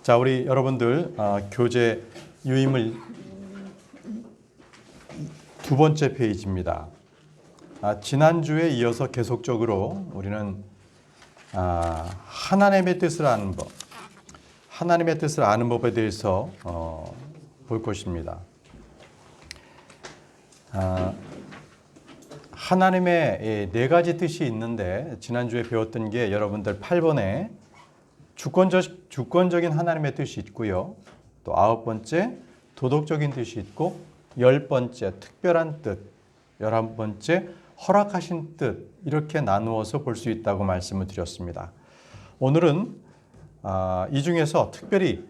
자, 우리 여러분들 교재 유인물 두 번째 페이지입니다. 지난주에 이어서 계속적으로 우리는 하나님의 뜻을 아는 법, 하나님의 뜻을 아는 법에 대해서 볼 것입니다. 하나님의 네 가지 뜻이 있는데 지난주에 배웠던 게 여러분들 8번에 주권적인 하나님의 뜻이 있고요. 또 9번째 도덕적인 뜻이 있고 10번째 특별한 뜻, 11번째 허락하신 뜻, 이렇게 나누어서 볼 수 있다고 말씀을 드렸습니다. 오늘은 이 중에서 특별히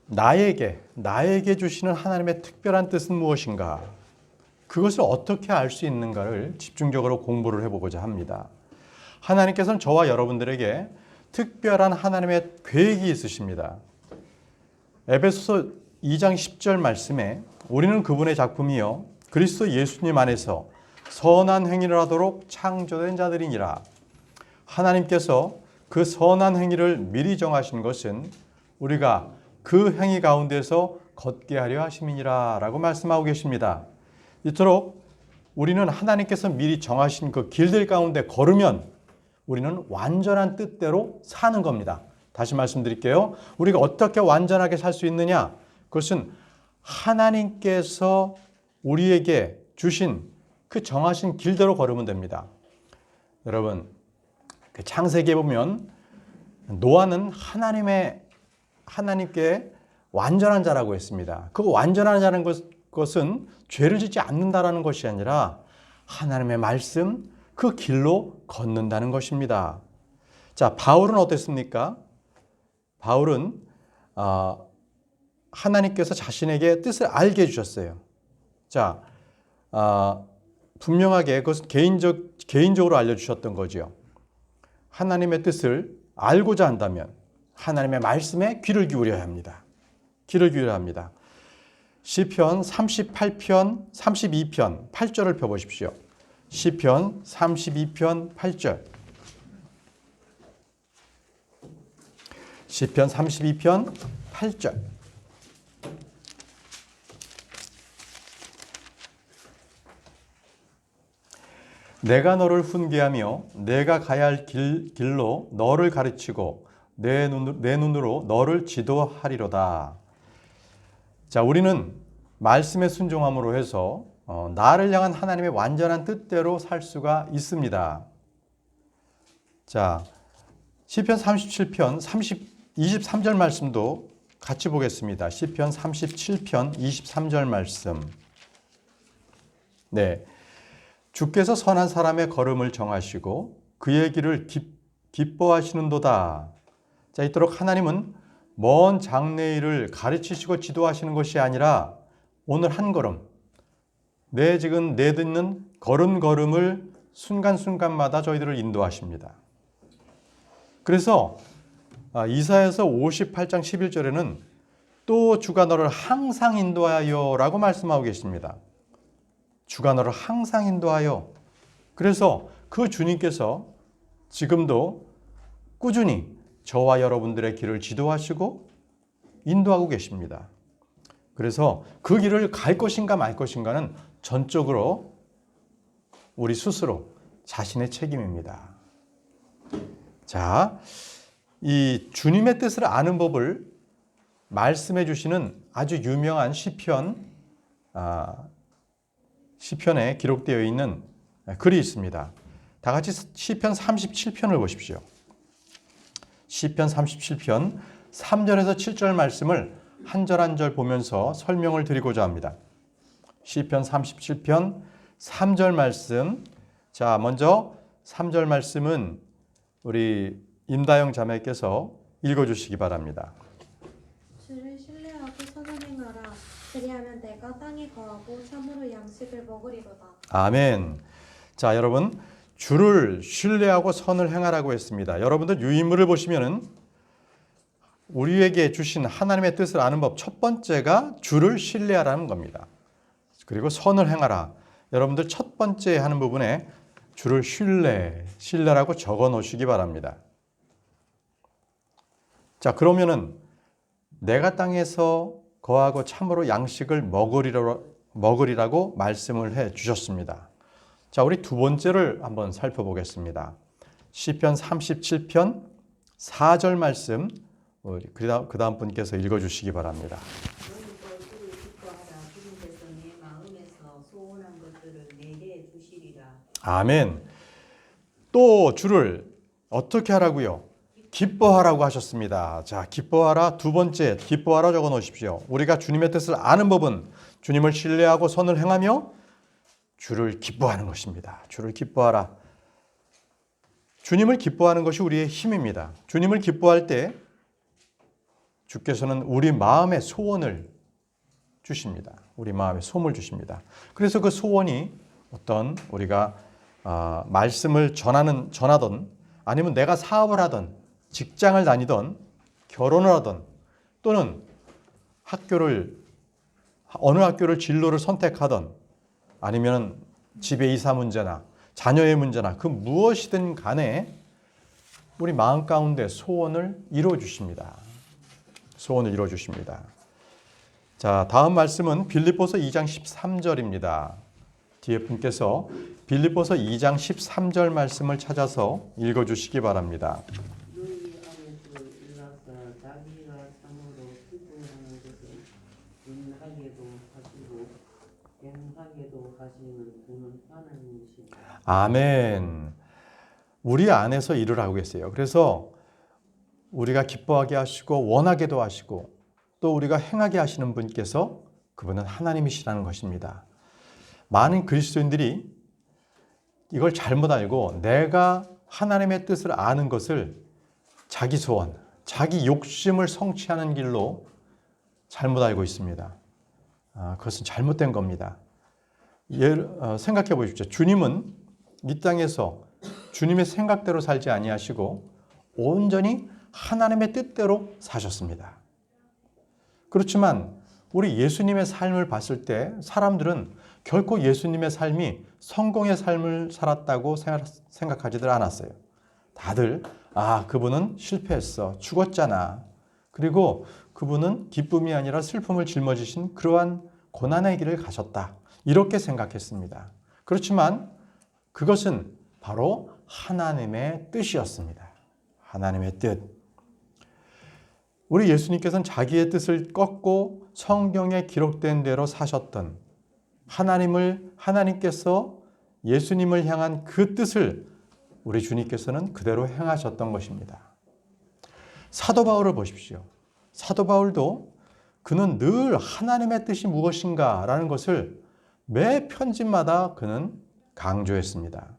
나에게 주시는 하나님의 특별한 뜻은 무엇인가, 그것을 어떻게 알 수 있는가를 집중적으로 공부를 해보고자 합니다. 하나님께서는 저와 여러분들에게 특별한 하나님의 계획이 있으십니다. 에베소서 2장 10절 말씀에 우리는 그분의 작품이요 그리스도 예수님 안에서 선한 행위를 하도록 창조된 자들이니라. 하나님께서 그 선한 행위를 미리 정하신 것은 우리가 그 행위 가운데서 걷게 하려 하심이니라 라고 말씀하고 계십니다. 이토록 우리는 하나님께서 미리 정하신 그 길들 가운데 걸으면 우리는 완전한 뜻대로 사는 겁니다. 다시 말씀드릴게요. 우리가 어떻게 완전하게 살 수 있느냐? 그것은 하나님께서 우리에게 주신 그 정하신 길대로 걸으면 됩니다. 여러분, 창세기에 보면 노아는 하나님께 완전한 자라고 했습니다. 그 완전한 자라는 것은 죄를 짓지 않는다라는 것이 아니라 하나님의 말씀, 그 길로 걷는다는 것입니다. 자, 바울은 어땠습니까? 바울은 하나님께서 자신에게 뜻을 알게 해주셨어요. 자, 분명하게 그것은 개인적으로 알려주셨던 거죠. 하나님의 뜻을 알고자 한다면 하나님의 말씀에 귀를 기울여야 합니다. 귀를 기울여야 합니다. 시편 38편, 32편 8절을 펴보십시오. 시편 32편 8절. 시편 32편 8절. 내가 너를 훈계하며 내가 가야 할 길로 너를 가르치고 내 눈으로 너를 지도하리로다. 자, 우리는 말씀에 순종함으로 해서 나를 향한 하나님의 완전한 뜻대로 살 수가 있습니다. 자, 시편 37편 23절 말씀도 같이 보겠습니다. 시편 37편 23절 말씀. 네, 주께서 선한 사람의 걸음을 정하시고 그의 길을 기뻐하시는도다. 자, 이토록 하나님은 먼 장래일을 가르치시고 지도하시는 것이 아니라 오늘 한 걸음, 지금 내딛는 걸음걸음을 순간순간마다 저희들을 인도하십니다. 그래서 이사야서 58장 11절에는 또 주가 너를 항상 인도하여 라고 말씀하고 계십니다. 주가 너를 항상 인도하여. 그래서 그 주님께서 지금도 꾸준히 저와 여러분들의 길을 지도하시고 인도하고 계십니다. 그래서 그 길을 갈 것인가 말 것인가는 전적으로 우리 스스로 자신의 책임입니다. 자, 이 주님의 뜻을 아는 법을 말씀해 주시는 아주 유명한 시편에 기록되어 있는 글이 있습니다. 다 같이 시편 37편을 보십시오. 시편 37편 3절에서 7절 말씀을 한 절 한 절 보면서 설명을 드리고자 합니다. 시편 37편 3절 말씀. 자, 먼저 3절 말씀은 우리 임다영 자매께서 읽어주시기 바랍니다. 주를 신뢰하고 선을 행하라. 그리하면 내가 땅에 거하고 참으로 양식을 먹으리로다. 아멘. 자, 여러분, 주를 신뢰하고 선을 행하라고 했습니다. 여러분들 유인물을 보시면은 우리에게 주신 하나님의 뜻을 아는 법 첫 번째가 주를 신뢰하라는 겁니다. 그리고 선을 행하라. 여러분들 첫 번째 하는 부분에 주를 신뢰라고 적어 놓으시기 바랍니다. 자, 그러면은 내가 땅에서 거하고 참으로 양식을 먹으리라고 말씀을 해 주셨습니다. 자, 우리 두 번째를 한번 살펴보겠습니다. 시편 37편 4절 말씀 그 다음 분께서 읽어주시기 바랍니다. 너희도 주를 기뻐하라. 주님께서 내 마음에서 소원한 것들을 내게 주시리라. 아멘. 또 주를 어떻게 하라고요? 기뻐하라고 하셨습니다. 자, 기뻐하라. 두 번째, 기뻐하라 적어 놓으십시오. 우리가 주님의 뜻을 아는 법은 주님을 신뢰하고 선을 행하며 주를 기뻐하는 것입니다. 주를 기뻐하라. 주님을 기뻐하는 것이 우리의 힘입니다. 주님을 기뻐할 때 주께서는 우리 마음의 소원을 주십니다. 우리 마음의 소원을 주십니다. 그래서 그 소원이 어떤 우리가 말씀을 전하던 아니면 내가 사업을 하던 직장을 다니던 결혼을 하던 또는 어느 학교를 진로를 선택하던 아니면 집의 이사 문제나 자녀의 문제나 그 무엇이든 간에 우리 마음 가운데 소원을 이루어 주십니다. 소원을 이루어 주십니다. 자, 다음 말씀은 빌립보서 2장 13절입니다. 뒤에 분께서 빌립보서 2장 13절 말씀을 찾아서 읽어 주시기 바랍니다. 너희 안에서 일어서 자기가 참으로 기뻐하는 것을 인하게도 하시고 행하게도 하시는 그는 하나님이시다. 아멘. 우리 안에서 일을 하고 계세요. 그래서 우리가 기뻐하게 하시고 원하게도 하시고 또 우리가 행하게 하시는 분께서 그분은 하나님이시라는 것입니다. 많은 그리스도인들이 이걸 잘못 알고 내가 하나님의 뜻을 아는 것을 자기 소원, 자기 욕심을 성취하는 길로 잘못 알고 있습니다. 그것은 잘못된 겁니다. 생각해 보십시오. 주님은 이 땅에서 주님의 생각대로 살지 아니하시고 온전히 하나님의 뜻대로 사셨습니다. 그렇지만 우리 예수님의 삶을 봤을 때 사람들은 결코 예수님의 삶이 성공의 삶을 살았다고 생각하지들 않았어요. 다들 그분은 실패했어. 죽었잖아. 그리고 그분은 기쁨이 아니라 슬픔을 짊어지신 그러한 고난의 길을 가셨다. 이렇게 생각했습니다. 그렇지만 그것은 바로 하나님의 뜻이었습니다. 하나님의 뜻. 우리 예수님께서는 자기의 뜻을 꺾고 성경에 기록된 대로 사셨던 하나님께서 예수님을 향한 그 뜻을 우리 주님께서는 그대로 행하셨던 것입니다. 사도 바울을 보십시오. 사도 바울도 그는 늘 하나님의 뜻이 무엇인가 라는 것을 매 편집마다 그는 강조했습니다.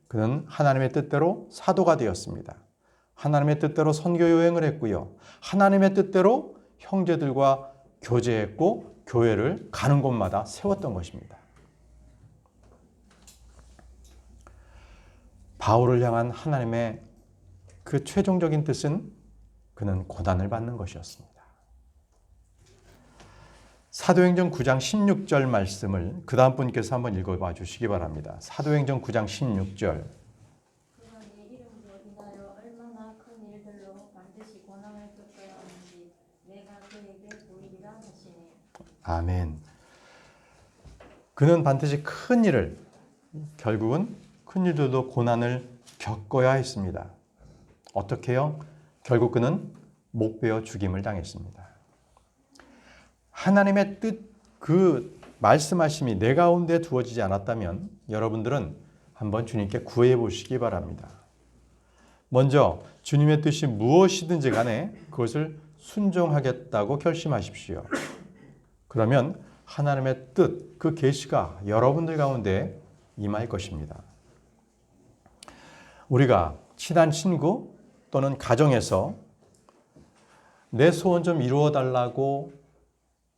그는 하나님의 뜻대로 사도가 되었습니다. 하나님의 뜻대로 선교 여행을 했고요. 하나님의 뜻대로 형제들과 교제했고 교회를 가는 곳마다 세웠던 것입니다. 바울을 향한 하나님의 그 최종적인 뜻은 그는 고난을 받는 것이었습니다. 사도행전 9장 16절 말씀을 그 다음 분께서 한번 읽어봐 주시기 바랍니다. 사도행전 9장 16절. 그가 내 이름으로 인하여 얼마나 큰 일들로 반드시 고난을 겪어야 하는지 내가 그에게 보이리라 하시니. 아멘. 그는 반드시 큰 일을 결국은 큰 일들도 고난을 겪어야 했습니다. 어떻게요? 결국 그는 목베어 죽임을 당했습니다. 하나님의 뜻, 그 말씀하심이 내 가운데 두어지지 않았다면 여러분들은 한번 주님께 구해 보시기 바랍니다. 먼저 주님의 뜻이 무엇이든지 간에 그것을 순종하겠다고 결심하십시오. 그러면 하나님의 뜻, 그 계시가 여러분들 가운데 임할 것입니다. 우리가 친한 친구 또는 가정에서 내 소원 좀 이루어 달라고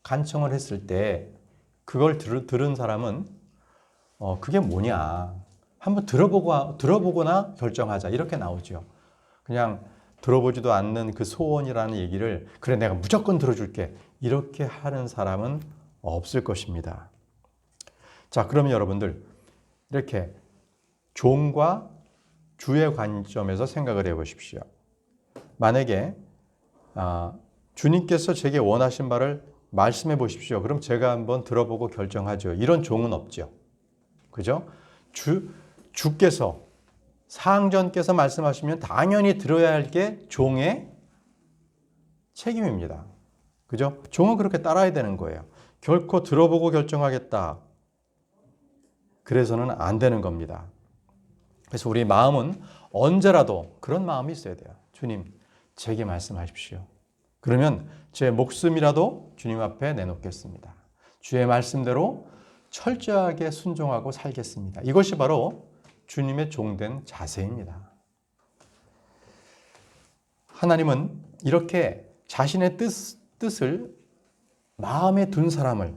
간청을 했을 때 그걸 들은 사람은 그게 뭐냐 한번 들어보거나 결정하자 이렇게 나오죠. 그냥 들어보지도 않는 그 소원이라는 얘기를 그래 내가 무조건 들어줄게 이렇게 하는 사람은 없을 것입니다. 자, 그러면 여러분들 이렇게 종과 주의 관점에서 생각을 해보십시오. 만약에 주님께서 제게 원하신 바를 말씀해 보십시오. 그럼 제가 한번 들어보고 결정하죠. 이런 종은 없죠. 그죠? 주께서 상전께서 말씀하시면 당연히 들어야 할 게 종의 책임입니다. 그죠? 종은 그렇게 따라야 되는 거예요. 결코 들어보고 결정하겠다. 그래서는 안 되는 겁니다. 그래서 우리 마음은 언제라도 그런 마음이 있어야 돼요. 주님, 제게 말씀하십시오. 그러면 제 목숨이라도 주님 앞에 내놓겠습니다. 주의 말씀대로 철저하게 순종하고 살겠습니다. 이것이 바로 주님의 종된 자세입니다. 하나님은 이렇게 자신의 뜻을 마음에 둔 사람을,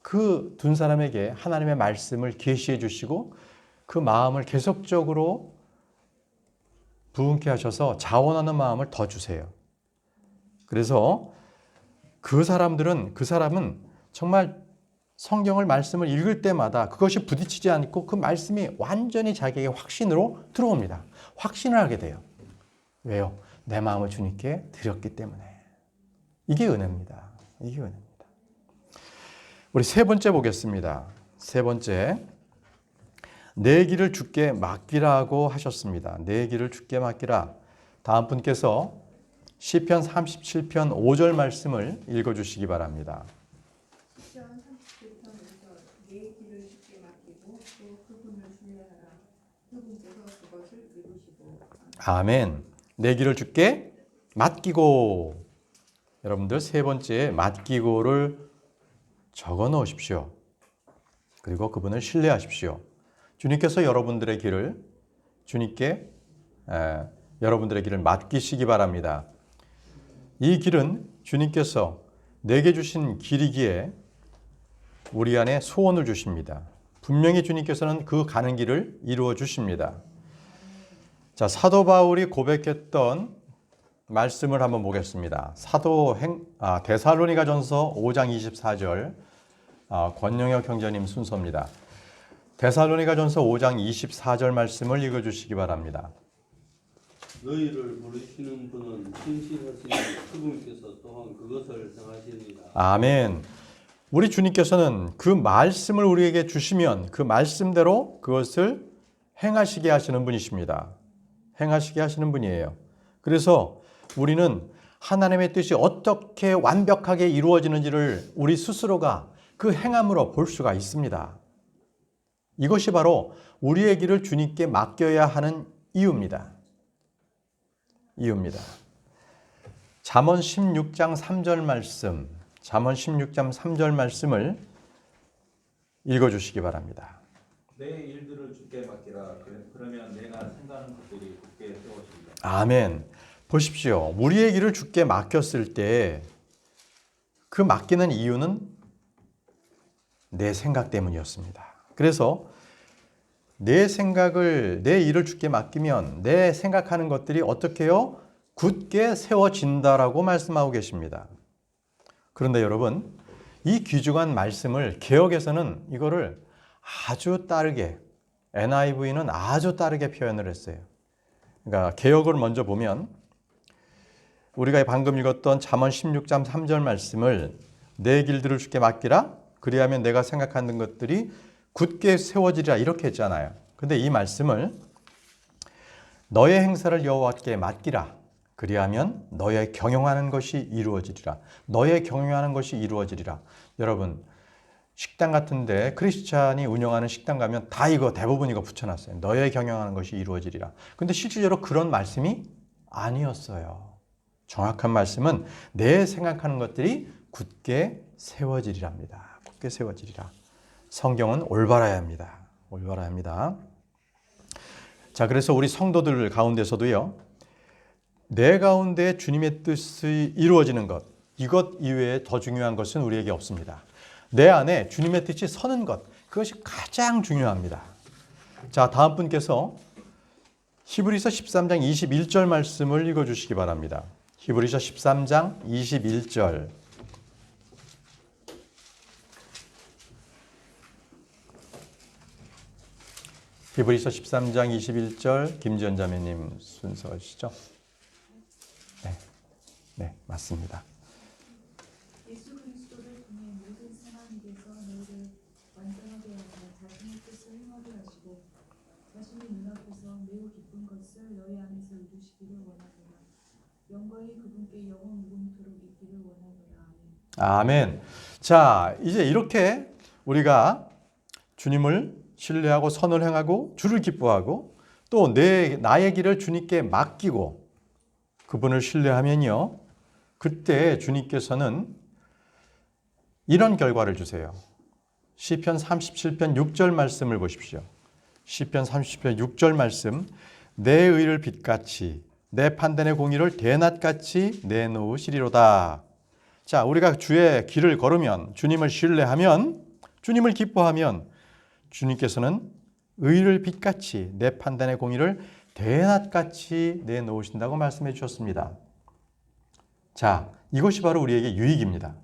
그 둔 사람에게 하나님의 말씀을 계시해 주시고 그 마음을 계속적으로 부흥케 하셔서 자원하는 마음을 더 주세요. 그래서 그 사람은 정말 성경을 말씀을 읽을 때마다 그것이 부딪히지 않고 그 말씀이 완전히 자기에게 확신으로 들어옵니다. 확신을 하게 돼요. 왜요? 내 마음을 주님께 드렸기 때문에. 이게 은혜입니다. 이게 은혜입니다. 우리 세 번째 보겠습니다. 세 번째. 내 길을 주께 맡기라고 하셨습니다. 내 길을 주께 맡기라. 다음 분께서 시편 37편 5절 말씀을 읽어주시기 바랍니다. 시편 37편 5절 내 길을 주께 맡기고 또 그분을 신뢰하라. 그분께서 그것을 이루시고. 아멘. 내 길을 주께 맡기고. 여러분들 세 번째 맡기고를 적어 놓으십시오. 그리고 그분을 신뢰하십시오. 주님께서 여러분들의 길을 여러분들의 길을 맡기시기 바랍니다. 이 길은 주님께서 내게 주신 길이기에 우리 안에 소원을 주십니다. 분명히 주님께서는 그 가는 길을 이루어 주십니다. 자, 사도 바울이 고백했던 말씀을 한번 보겠습니다. 데살로니가전서 5장 24절 권영혁 형제님 순서입니다. 데살로니가전서 5장 24절 말씀을 읽어주시기 바랍니다. 너희를 부르시는 분은 신실하신 그분께서 또한 그것을 정하십니다. 아멘. 우리 주님께서는 그 말씀을 우리에게 주시면 그 말씀대로 그것을 행하시게 하시는 분이십니다. 행하시게 하시는 분이에요. 그래서 우리는 하나님의 뜻이 어떻게 완벽하게 이루어지는지를 우리 스스로가 그 행함으로 볼 수가 있습니다. 이것이 바로 우리의 길을 주님께 맡겨야 하는 이유입니다. 잠언 16장 3절 말씀, 잠언 16장 3절 말씀을 읽어주시기 바랍니다. 내 일들을 주께 맡기라. 그러면 내가 생각하는 것들이 굳게 세워지리라. 아멘. 보십시오. 우리의 길을 주께 맡겼을 때 그 맡기는 이유는 내 생각 때문이었습니다. 그래서 내 일을 주께 맡기면 내 생각하는 것들이 어떻게 해요? 굳게 세워진다라고 말씀하고 계십니다. 그런데 여러분, 이 귀중한 말씀을 개역에서는 이거를 아주 빠르게, NIV는 아주 빠르게 표현을 했어요. 그러니까 개역을 먼저 보면 우리가 방금 읽었던 잠언 16장 3절 말씀을 내 길들을 주께 맡기라. 그리하면 내가 생각하는 것들이 굳게 세워지리라 이렇게 했잖아요. 근데 이 말씀을 너의 행사를 여호와께 맡기라. 그리하면 너의 경영하는 것이 이루어지리라. 너의 경영하는 것이 이루어지리라. 여러분, 식당 같은데 크리스찬이 운영하는 식당 가면 다 대부분 이거 붙여놨어요. 너의 경영하는 것이 이루어지리라. 근데 실질적으로 그런 말씀이 아니었어요. 정확한 말씀은 내 생각하는 것들이 굳게 세워지리랍니다. 굳게 세워지리라. 성경은 올바라야 합니다. 올바라야 합니다. 자, 그래서 우리 성도들 가운데서도요, 내 가운데 주님의 뜻이 이루어지는 것, 이것 이외에 더 중요한 것은 우리에게 없습니다. 내 안에 주님의 뜻이 서는 것, 그것이 가장 중요합니다. 자, 다음 분께서 히브리서 13장 21절 말씀을 읽어주시기 바랍니다. 히브리서 13장 21절. 히브리서 13장 21절 김지연 자매님 순서시죠? 네, 맞습니다. 받고 자신의 눈앞에서 매우 기쁜 것을 너희 안에서 이루시기를 원하노라. 영광이 그분께 영원 무궁토록 있기를 원하노라. 아멘. 자, 이제 이렇게 우리가 주님을 신뢰하고 선을 행하고 주를 기뻐하고 또 나의 길을 주님께 맡기고 그분을 신뢰하면요. 그때 주님께서는 이런 결과를 주세요. 시편 37편 6절 말씀을 보십시오. 시편 30편 6절 말씀. 내 의를 빛같이 내 판단의 공의를 대낮같이 내놓으시리로다. 자, 우리가 주의 길을 걸으면 주님을 신뢰하면 주님을 기뻐하면 주님께서는 의를 빛같이 내 판단의 공의를 대낮같이 내놓으신다고 말씀해 주셨습니다. 자, 이것이 바로 우리에게 유익입니다.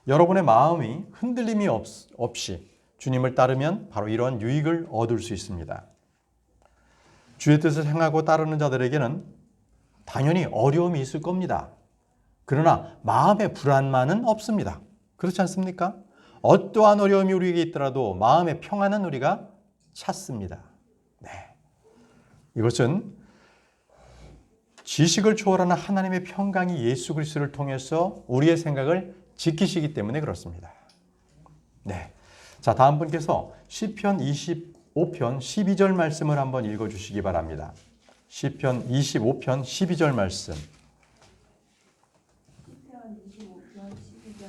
여러분의 마음이 흔들림이 없이 주님을 따르면 바로 이러한 유익을 얻을 수 있습니다. 주의 뜻을 행하고 따르는 자들에게는 당연히 어려움이 있을 겁니다. 그러나 마음의 불안만은 없습니다. 그렇지 않습니까? 어떠한 어려움이 우리에게 있더라도 마음의 평안은 우리가 찾습니다. 네. 이것은 지식을 초월하는 하나님의 평강이 예수 그리스도를 통해서 우리의 생각을 지키시기 때문에 그렇습니다. 네. 자, 다음 분께서 시편 25편 12절 말씀을 한번 읽어 주시기 바랍니다. 시편 25편 12절 말씀. 시편 25편 12절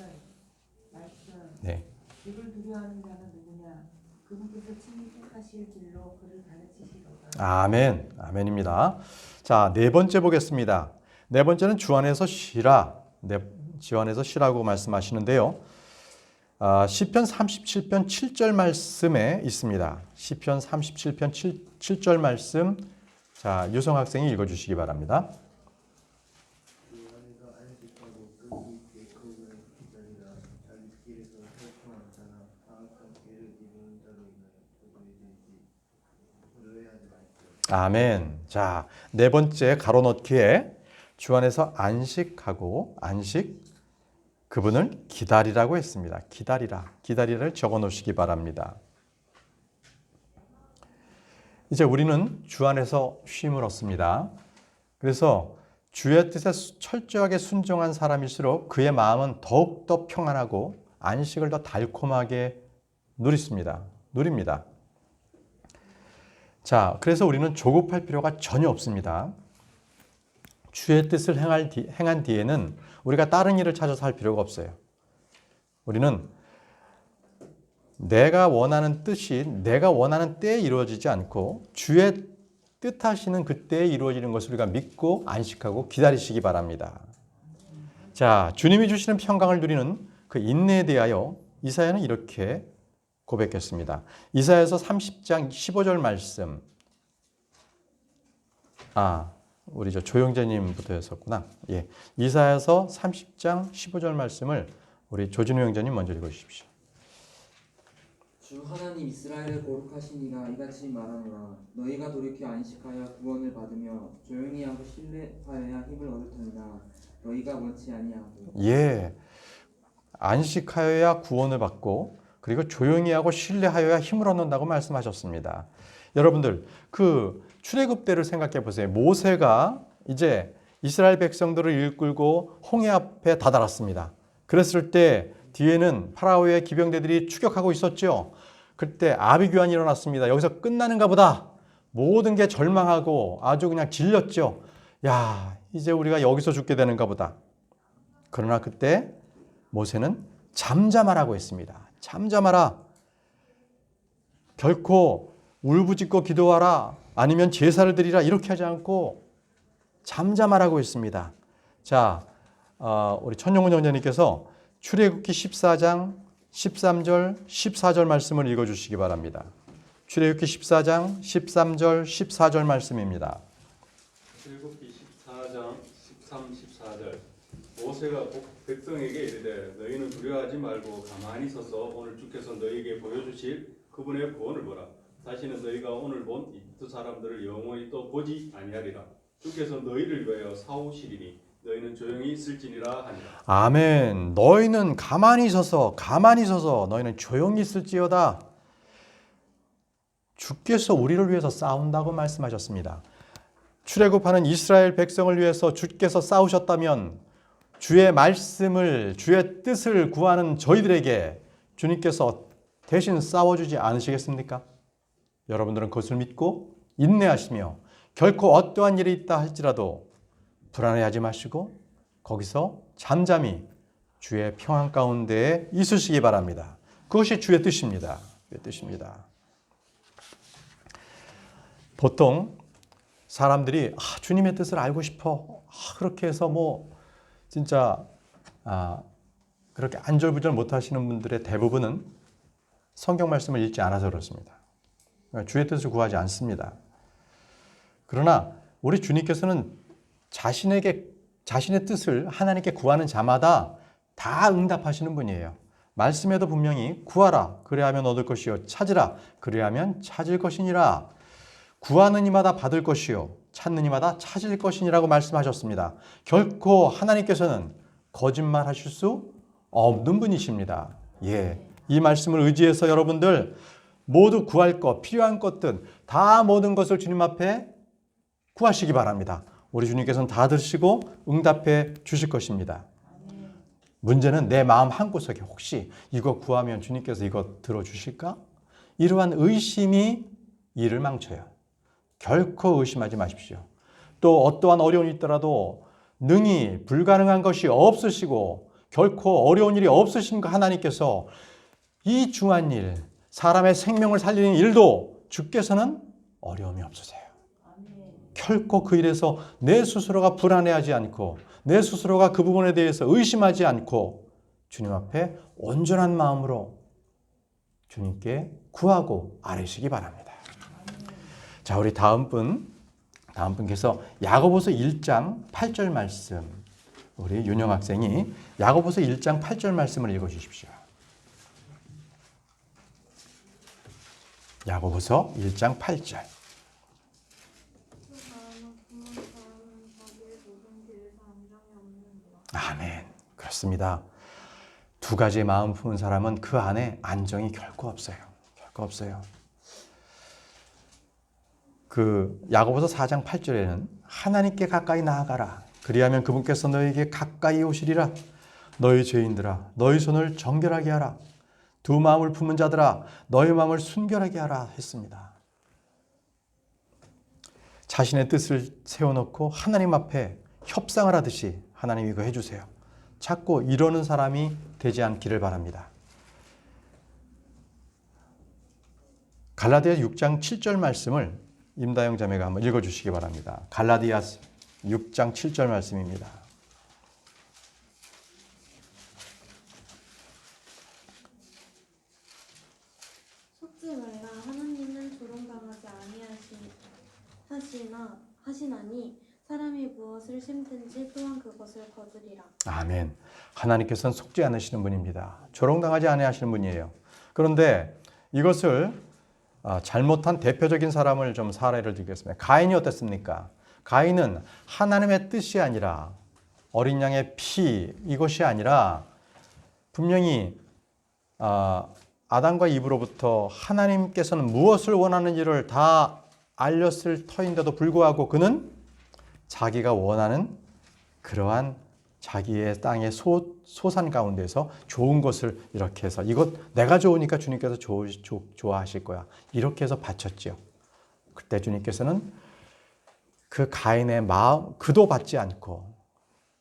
말씀. 네. 주를 두려워하는 자가 누구냐? 그분께서 친히 택하실 길로 그를 가르치시도다. 아멘. 아멘입니다. 자, 네 번째 보겠습니다. 네 번째는 주 안에서 쉬라. 주 안에서 쉬라고 말씀하시는데요. 시편 37편 7절 말씀에 있습니다. 시편 37편 7절 말씀. 자, 유성 학생이 읽어 주시기 바랍니다. 아멘. 자, 네 번째 가로 넣기에 주 안에서 안식하고 그분을 기다리라고 했습니다. 기다리라를 적어 놓으시기 바랍니다. 이제 우리는 주 안에서 쉼을 얻습니다. 그래서 주의 뜻에 철저하게 순종한 사람일수록 그의 마음은 더욱더 평안하고 안식을 더 달콤하게 누립니다. 자, 그래서 우리는 조급할 필요가 전혀 없습니다. 주의 뜻을 행한 뒤에는 우리가 다른 일을 찾아서 할 필요가 없어요. 우리는 내가 원하는 뜻이 내가 원하는 때에 이루어지지 않고 주의 뜻하시는 그때에 이루어지는 것을 우리가 믿고 안식하고 기다리시기 바랍니다. 자, 주님이 주시는 평강을 누리는 그 인내에 대하여 이사야는 이렇게 고백했습니다. 이사야서 30장 15절 말씀. 우리 조영재님부터였었구나. 예, 이사야서 30장 15절 말씀을 우리 조진우 형제님 먼저 읽어주십시오. 주 하나님 이스라엘을 거룩하시니라 이같이 말하노라. 너희가 돌이켜 안식하여 구원을 받으며 조용히 하고 신뢰하여야 힘을 얻을 터이나 너희가 원치 아니하고. 예, 안식하여야 구원을 받고 그리고 조용히 하고 신뢰하여야 힘을 얻는다고 말씀하셨습니다. 여러분들 그 출애굽 때를 생각해 보세요. 모세가 이제 이스라엘 백성들을 이끌고 홍해 앞에 다다랐습니다. 그랬을 때 뒤에는 파라오의 기병대들이 추격하고 있었죠. 그때 아비규환이 일어났습니다. 여기서 끝나는가 보다. 모든 게 절망하고 아주 그냥 질렸죠. 야, 이제 우리가 여기서 죽게 되는가 보다. 그러나 그때 모세는 잠잠하라고 했습니다. 잠잠하라. 결코 울부짖고 기도하라 아니면 제사를 드리라 이렇게 하지 않고 잠잠하라고 했습니다. 자, 우리 천용훈 형제님께서 출애굽기 14장 13절 14절 말씀을 읽어주시기 바랍니다. 출애굽기 14장 13절 14절 말씀입니다. 출애굽기 14장 13, 14절. 모세가 백성에게 이르되 너희는 두려워하지 말고 가만히 서서 오늘 주께서 너희에게 보여주실 그분의 구원을 보라. 다시는 너희가 오늘 본 이집트 사람들을 영원히 또 보지 아니하리라. 주께서 너희를 위하여 싸우시리니 너희는 조용히 있을지니라 하니라. 아멘. 너희는 가만히 서서 너희는 조용히 있을지어다. 주께서 우리를 위해서 싸운다고 말씀하셨습니다. 출애굽하는 이스라엘 백성을 위해서 주께서 싸우셨다면 주의 말씀을, 주의 뜻을 구하는 저희들에게 주님께서 대신 싸워주지 않으시겠습니까? 여러분들은 그것을 믿고 인내하시며 결코 어떠한 일이 있다 할지라도 불안해하지 마시고 거기서 잠잠히 주의 평안 가운데에 있으시기 바랍니다. 그것이 주의 뜻입니다. 주의 뜻입니다. 보통 사람들이 주님의 뜻을 알고 싶어 그렇게 해서 뭐 진짜 그렇게 안절부절 못하시는 분들의 대부분은 성경 말씀을 읽지 않아서 그렇습니다. 주의 뜻을 구하지 않습니다. 그러나 우리 주님께서는 자신의 뜻을 하나님께 구하는 자마다 다 응답하시는 분이에요. 말씀에도 분명히 구하라 그래야 하면 얻을 것이요 찾으라 그래야 하면 찾을 것이니라. 구하는 이마다 받을 것이요 찾는 이마다 찾을 것이니라고 말씀하셨습니다. 결코 하나님께서는 거짓말하실 수 없는 분이십니다. 이 말씀을 의지해서 여러분들 모두 구할 것, 필요한 것들 다 모든 것을 주님 앞에 구하시기 바랍니다. 우리 주님께서는 다 들으시고 응답해 주실 것입니다. 문제는 내 마음 한구석에 혹시 이거 구하면 주님께서 이거 들어주실까? 이러한 의심이 일을 망쳐요. 결코 의심하지 마십시오. 또 어떠한 어려움이 있더라도 능히 불가능한 것이 없으시고 결코 어려운 일이 없으신 하나님께서 이 중한 일, 사람의 생명을 살리는 일도 주께서는 어려움이 없으세요. 결코 그 일에서 내 스스로가 불안해하지 않고 내 스스로가 그 부분에 대해서 의심하지 않고 주님 앞에 온전한 마음으로 주님께 구하고 아뢰시기 바랍니다. 자, 우리 다음 분께서 야고보서 1장 8절 말씀, 우리 윤영 학생이 야고보서 1장 8절 말씀을 읽어주십시오. 야고보서 1장 8절. 아멘. 그렇습니다. 두 가지의 마음 품은 사람은 그 안에 안정이 결코 없어요. 결코 없어요. 그 야고보서 4장 8절에는 하나님께 가까이 나아가라. 그리하면 그분께서 너에게 가까이 오시리라. 너희 죄인들아, 너희 손을 정결하게 하라. 두 마음을 품은 자들아, 너희 마음을 순결하게 하라 했습니다. 자신의 뜻을 세워놓고 하나님 앞에 협상을 하듯이 하나님 이거 해주세요. 자꾸 이러는 사람이 되지 않기를 바랍니다. 갈라디아 6장 7절 말씀을 임다영 자매가 한번 읽어주시기 바랍니다. 갈라디아 6장 7절 말씀입니다. 속지 말라. 하나님은 조롱당하지 하시나니 사람이 무엇을 심든지 또한 그것을 거두리라. 아멘. 하나님께서는 속지 않으시는 분입니다. 조롱당하지 아니하시는 분이에요. 그런데 이것을 잘못한 대표적인 사람을 좀 사례를 들겠습니다. 가인이 어땠습니까? 가인은 하나님의 뜻이 아니라 어린 양의 피 이것이 아니라 분명히 아담과 이브로부터 하나님께서는 무엇을 원하는지를 다 알렸을 터인데도 불구하고 그는 자기가 원하는 그러한 자기의 땅의 소산 가운데서 좋은 것을 이렇게 해서 이것 내가 좋으니까 주님께서 좋아하실 거야. 이렇게 해서 바쳤죠. 그때 주님께서는 그 가인의 마음 그도 받지 않고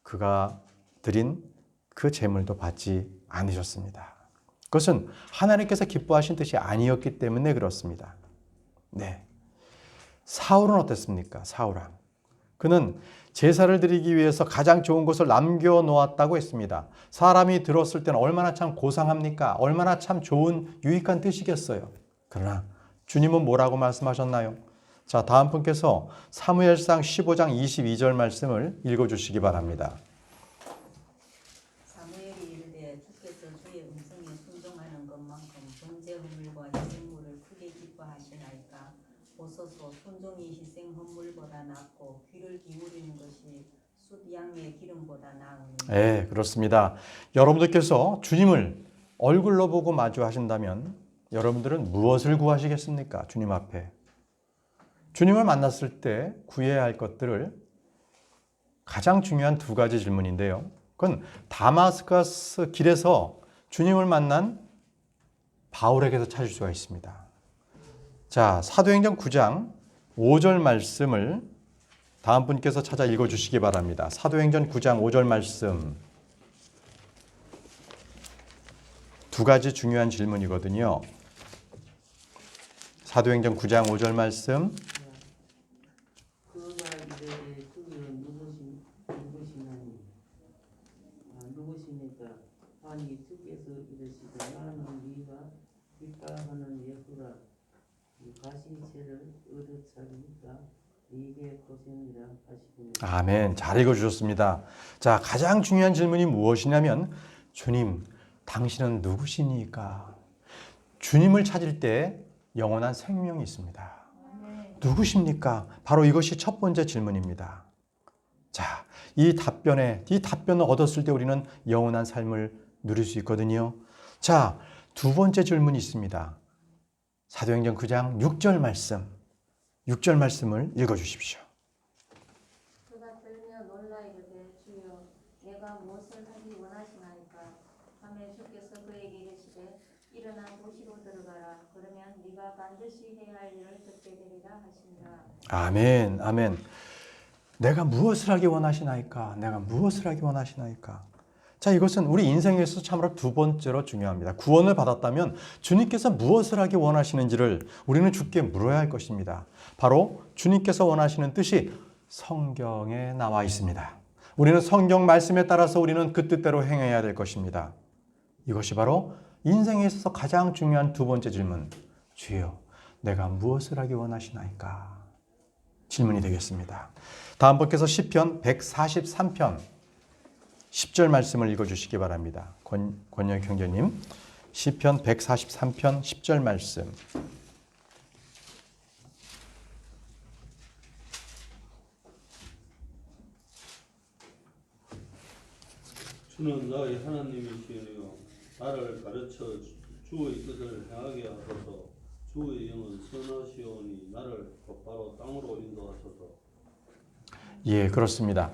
그가 드린 그 제물도 받지 않으셨습니다. 그것은 하나님께서 기뻐하신 뜻이 아니었기 때문에 그렇습니다. 네. 사울은 어땠습니까? 사울왕. 그는 제사를 드리기 위해서 가장 좋은 것을 남겨놓았다고 했습니다. 사람이 들었을 때는 얼마나 참 고상합니까? 얼마나 참 좋은 유익한 뜻이겠어요. 그러나 주님은 뭐라고 말씀하셨나요? 자, 다음 분께서 사무엘상 15장 22절 말씀을 읽어주시기 바랍니다. 사무엘이 이르되 주께서 주의 음성에 순종하는 것만큼 번제 헌물과 희생물을 크게 기뻐하시나이까. 보소서 순종이 희생 헌물보다 낫고 귀를 기울이는 것이 숫양의 기름보다 나으니. 네, 그렇습니다. 여러분들께서 주님을 얼굴로 보고 마주하신다면 여러분들은 무엇을 구하시겠습니까? 주님 앞에. 주님을 만났을 때 구해야 할 것들을 가장 중요한 두 가지 질문인데요. 그건 다마스커스 길에서 주님을 만난 바울에게서 찾을 수가 있습니다. 자, 사도행전 9장 5절 말씀을 다음 분께서 찾아 읽어주시기 바랍니다. 사도행전 9장 5절 말씀. 두 가지 중요한 질문이거든요. 사도행전 9장 5절 말씀. 그가 이르되 그는 누구시니까 아니 주께서 이르시되 나는 네가 기뻐하는 예수라 가시체를 얻어차리니까 네게 고생이라 하시구나. 아멘. 잘 읽어주셨습니다. 자, 가장 중요한 질문이 무엇이냐면 주님, 당신은 누구시니까? 주님을 찾을 때 영원한 생명이 있습니다. 누구십니까? 바로 이것이 첫 번째 질문입니다. 자, 이 답변을 얻었을 때 우리는 영원한 삶을 누릴 수 있거든요. 자, 두 번째 질문이 있습니다. 사도행전 9장 6절 말씀. 6절 말씀을 읽어주십시오. 그가 들며 놀라 이르되 주여 내가 무엇을 하기 원하시나이까 하매 주께서 그에게 이르시되 일어나 도시로 들어가라 그러면 네가 반드시 해야 할 일을 듣게 되리라 하시니라. 아멘, 아멘. 내가 무엇을 하기 원하시나이까? 내가 무엇을 하기 원하시나이까? 자, 이것은 우리 인생에서 참으로 두 번째로 중요합니다. 구원을 받았다면 주님께서 무엇을 하기 원하시는지를 우리는 주께 물어야 할 것입니다. 바로 주님께서 원하시는 뜻이 성경에 나와 있습니다. 우리는 성경 말씀에 따라서 우리는 그 뜻대로 행해야 될 것입니다. 이것이 바로 인생에 있어서 가장 중요한 두 번째 질문. 주여, 내가 무엇을 하기 원하시나이까? 질문이 되겠습니다. 다음 분께서 시편 143편 10절 말씀을 읽어주시기 바랍니다. 권영 형제님, 시편 143편 10절 말씀. 주는 나의 하나님이시여 나를 가르쳐 주의 뜻을 행하게 하소서. 주의 영은 선하시오니 나를 곧바로 땅으로 인도하소서. 예, 그렇습니다.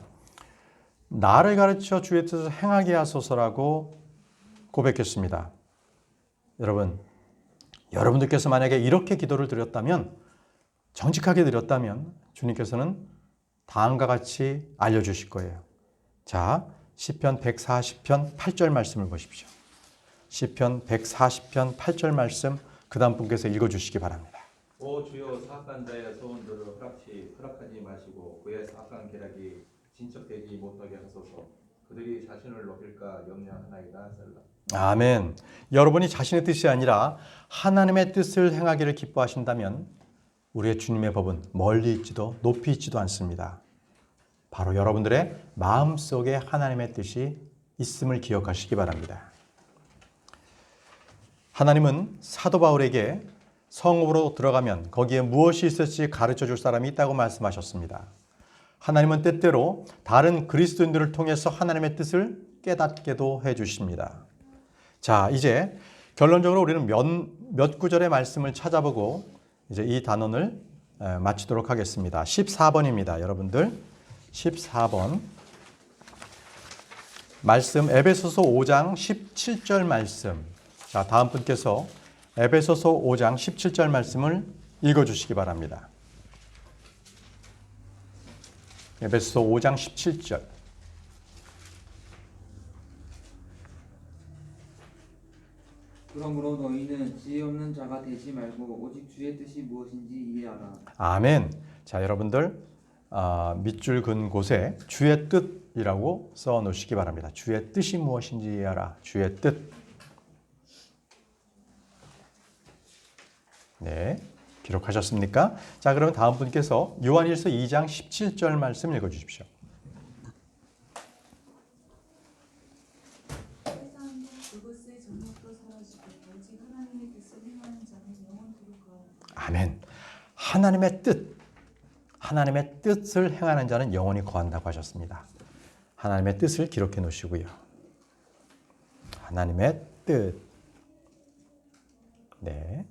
나를 가르쳐 주의 뜻을 행하게 하소서라고 고백했습니다. 여러분들께서 만약에 이렇게 기도를 드렸다면, 정직하게 드렸다면 주님께서는 다음과 같이 알려주실 거예요. 자, 시편 140편 8절 말씀을 보십시오. 시편 140편 8절 말씀 그 다음 분께서 읽어주시기 바랍니다. 오 주여 사악한 자의 소원들을 허락하지 마시고 그의 사악한 계략이 진척되지 못하게 하소서. 그들이 자신을 높일까 염려하나이다. 셀라. 아멘. 여러분이 자신의 뜻이 아니라 하나님의 뜻을 행하기를 기뻐하신다면 우리의 주님의 법은 멀리 있지도 높이 있지도 않습니다. 바로 여러분들의 마음속에 하나님의 뜻이 있음을 기억하시기 바랍니다. 하나님은 사도 바울에게 성읍으로 들어가면 거기에 무엇이 있을지 가르쳐 줄 사람이 있다고 말씀하셨습니다. 하나님은 때때로 다른 그리스도인들을 통해서 하나님의 뜻을 깨닫게도 해주십니다. 자, 이제 결론적으로 우리는 몇 구절의 말씀을 찾아보고 이제 이 단원을 마치도록 하겠습니다. 14번입니다. 여러분들 14번 말씀 에베소서 5장 17절 말씀. 자, 다음 분께서 에베소서 5장 17절 말씀을 읽어주시기 바랍니다. 에베소서 5장 17절. 그러므로 너희는 지혜 없는 자가 되지 말고 오직 주의 뜻이 무엇인지 이해하라. 아멘. 자, 여러분들 밑줄 근 곳에 주의 뜻이라고 써 놓으시기 바랍니다. 주의 뜻이 무엇인지 이해하라. 주의 뜻. 네, 기록하셨습니까? 자, 그러면 다음 분께서 요한일서 2장 17절 말씀 읽어주십시오. 세상과 그것의 정욕도 사라지고 오직 하나님의 뜻을 행하는 자는 영원토록 거하리라. 아멘. 하나님의 뜻을 행하는 자는 영원히 거한다고 하셨습니다. 하나님의 뜻을 기록해 놓으시고요. 하나님의 뜻. 네.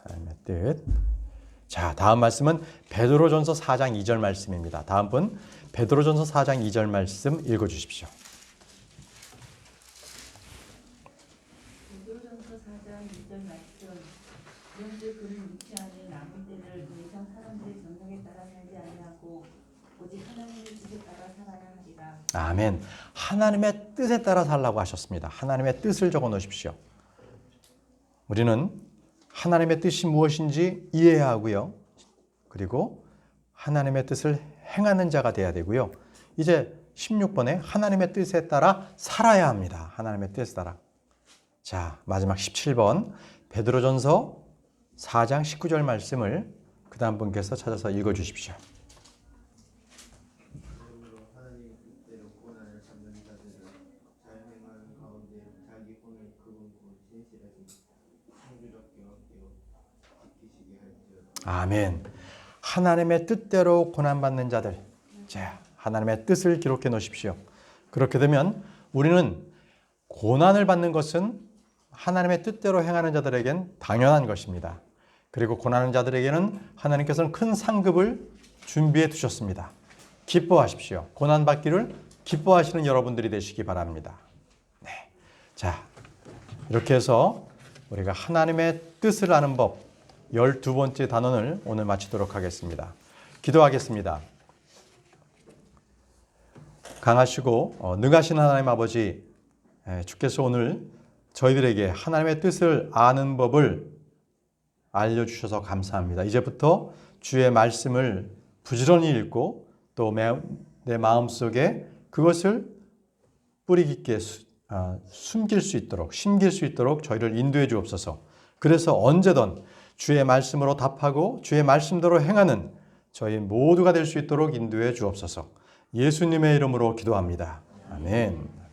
하나님의 뜻. 자, 다음 말씀은 베드로전서 4장 2절 말씀입니다. 다음 분 베드로전서 4장 2절 말씀 읽어 주십시오. 베드로전서 4장 2절 말씀. 그런즉 그는 육체 안에 남은 때를 더 이상 사람들의 정욕에 따라 살지 아니하고 오직 하나님의 뜻에 따라 살아야 하리라. 아멘. 하나님의 뜻에 따라 살라고 하셨습니다. 하나님의 뜻을 적어 놓으십시오. 우리는 하나님의 뜻이 무엇인지 이해해야 하고요. 그리고 하나님의 뜻을 행하는 자가 돼야 되고요. 이제 16번에 하나님의 뜻에 따라 살아야 합니다. 하나님의 뜻에 따라. 자, 마지막 17번 베드로전서 4장 19절 말씀을 그 다음 분께서 찾아서 읽어 주십시오. 하나님 뜻대로 고난을 받는 자들을 잘 행하는 가운데 자기 혼을 그분 곧 진실하신 창조적 영역대로 지키시게 할지어다. 아멘. 하나님의 뜻대로 고난받는 자들. 자, 하나님의 뜻을 기록해 놓으십시오. 그렇게 되면 우리는 고난을 받는 것은 하나님의 뜻대로 행하는 자들에겐 당연한 것입니다. 그리고 고난하는 자들에게는 하나님께서는 큰 상급을 준비해 두셨습니다. 기뻐하십시오. 고난받기를 기뻐하시는 여러분들이 되시기 바랍니다. 네. 자, 이렇게 해서 우리가 하나님의 뜻을 아는 법 12번째 단원을 오늘 마치도록 하겠습니다. 기도하겠습니다. 강하시고 능하신 하나님 아버지, 주께서 오늘 저희들에게 하나님의 뜻을 아는 법을 알려주셔서 감사합니다. 이제부터 주의 말씀을 부지런히 읽고 또 내 마음속에 그것을 뿌리 깊게 숨길 수 있도록, 심길 수 있도록 저희를 인도해 주옵소서. 그래서 언제든 주의 말씀으로 답하고 주의 말씀대로 행하는 저희 모두가 될 수 있도록 인도해 주옵소서. 예수님의 이름으로 기도합니다. 아멘.